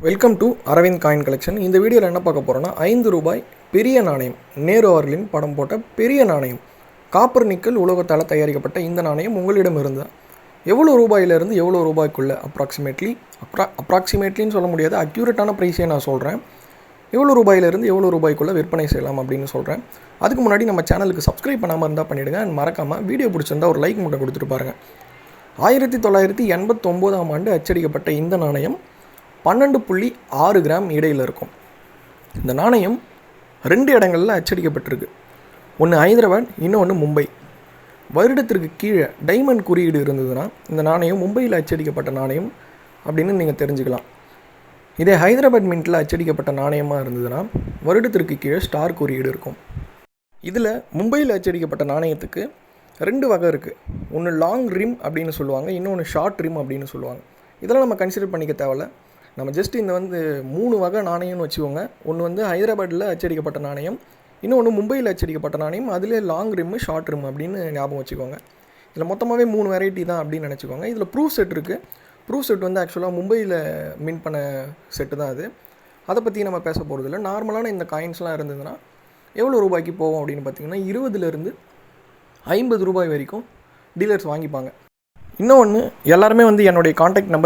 Welcome to Arvind coin collection. இந்த வீடியோவில் என்ன பார்க்க போகிறோன்னா, 5 ரூபாய் பெரிய நாணயம், நேரு அவர்களின் படம் போட்ட பெரிய நாணயம், காப்பர் நிக்கல் உலோகத்தால் தயாரிக்கப்பட்ட இந்த நாணயம் உங்களிடம் இருந்தால் எவ்வளோ ரூபாயிலிருந்து எவ்வளோ ரூபாய்க்குள்ளே அப்ராக்சிமேட்லின்னு சொல்ல முடியாது, அக்யூரேட்டான ப்ரைஸே நான் சொல்கிறேன், எவ்வளோ ரூபாயிலிருந்து எவ்வளோ ரூபாய்க்குள்ளே விற்பனை செய்யலாம் அப்படின்னு சொல்கிறேன். அதுக்கு முன்னாடி நம்ம சேனலுக்கு சப்ஸ்கிரைப் பண்ணாமல் இருந்தால் பண்ணிவிடுங்க. மறக்காமல் வீடியோ பிடிச்சிருந்தால் ஒரு லைக் மட்டும் கொடுத்துட்டு பாருங்கள். 1989ஆம் ஆண்டு அச்சடிக்கப்பட்ட இந்த நாணயம் 12.6 கிராம் இடையில் இருக்கும். இந்த நாணயம் 2 இடங்களில் அச்சடிக்கப்பட்டிருக்கு. ஒன்று ஹைதராபாத், இன்னொன்று மும்பை. வருடத்திற்கு கீழே டைமண்ட் குறியீடு இருந்ததுன்னா இந்த நாணயம் மும்பையில் அச்சடிக்கப்பட்ட நாணயம் அப்படின்னு நீங்கள் தெரிஞ்சுக்கலாம். இதே ஹைதராபாத் மின்ட்டில் அச்சடிக்கப்பட்ட நாணயமாக இருந்ததுன்னா வருடத்திற்கு கீழே ஸ்டார் குறியீடு இருக்கும். இதில் மும்பையில் அச்சடிக்கப்பட்ட நாணயத்துக்கு 2 வகை இருக்குது. ஒன்று லாங் ரிம் அப்படின்னு சொல்லுவாங்க, இன்னொன்று ஷார்ட் ரிம் அப்படின்னு சொல்லுவாங்க. இதெல்லாம் நம்ம கன்சிடர் பண்ணிக்க தேவையில்ல. நம்ம ஜஸ்ட் இந்த 3 வகை நாணயம்னு வச்சுக்கோங்க. ஒன்று ஹைதராபாத்தில் அச்சடிக்கப்பட்ட நாணயம், இன்னொன்று மும்பையில் அச்சடிக்கப்பட்ட நாணயம், அதிலே லாங் ரிம்மு ஷார்ட் ரிம் அப்படின்னு ஞாபகம் வச்சுக்கோங்க. இதில் மொத்தமாகவே 3 வெரைட்டி தான் அப்படின்னு நினச்சிக்கோங்க. இதில் ப்ரூஃப் செட் இருக்குது. ப்ரூஃப் செட் ஆக்சுவலாக மும்பையில் மின் பண்ண செட்டு தான் அது. அதை பற்றி நம்ம பேச போகிறதில்ல. நார்மலான இந்த காயின்ஸ்லாம் இருந்ததுன்னா எவ்வளோ ரூபாய்க்கு போவோம் அப்படின்னு பார்த்தீங்கன்னா 20லேருந்து 50 ரூபாய் வரைக்கும் டீலர்ஸ் வாங்கிப்பாங்க. இன்னொன்று, எல்லாருமே என்னுடைய காண்டாக்ட்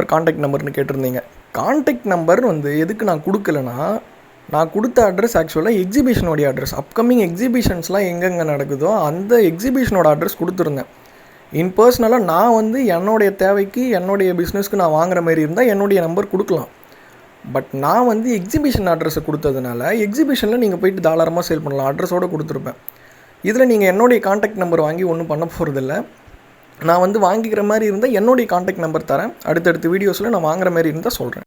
நம்பர்னு கேட்டிருந்தீங்க. காண்டாக்ட் நம்பர் எதுக்கு நான் கொடுக்கலன்னா, நான் கொடுத்த அட்ரஸ் ஆக்சுவலாக எக்ஸிபிஷனோடைய அட்ரஸ். அப்கமிங் எக்ஸிபிஷன்ஸ்லாம் எங்கெங்கே நடக்குதோ அந்த எக்ஸிபிஷனோட அட்ரஸ் கொடுத்துருந்தேன். பர்சனலாக நான் என்னுடைய தேவைக்கு என்னுடைய பிஸ்னஸ்க்கு நான் வாங்குற மாதிரி இருந்தால் என்னுடைய நம்பர் கொடுக்கலாம். பட் நான் எக்ஸிபிஷன் அட்ரஸை கொடுத்ததுனால எக்ஸிபிஷனில் நீங்கள் போயிட்டு தாராளமாக சேல் பண்ணலாம், அட்ரஸோடு கொடுத்துருப்பேன். இதில் நீங்கள் என்னுடைய காண்டாக்ட் நம்பர் வாங்கி ஒன்றும் பண்ண போகிறதில்ல. நான் வாங்கிக்கிற மாதிரி இருந்தால் என்னுடைய காண்டாக்ட் நம்பர் தரேன். அடுத்தடுத்த வீடியோஸில் நான் வாங்குற மாதிரி இருந்தால் சொல்கிறேன்.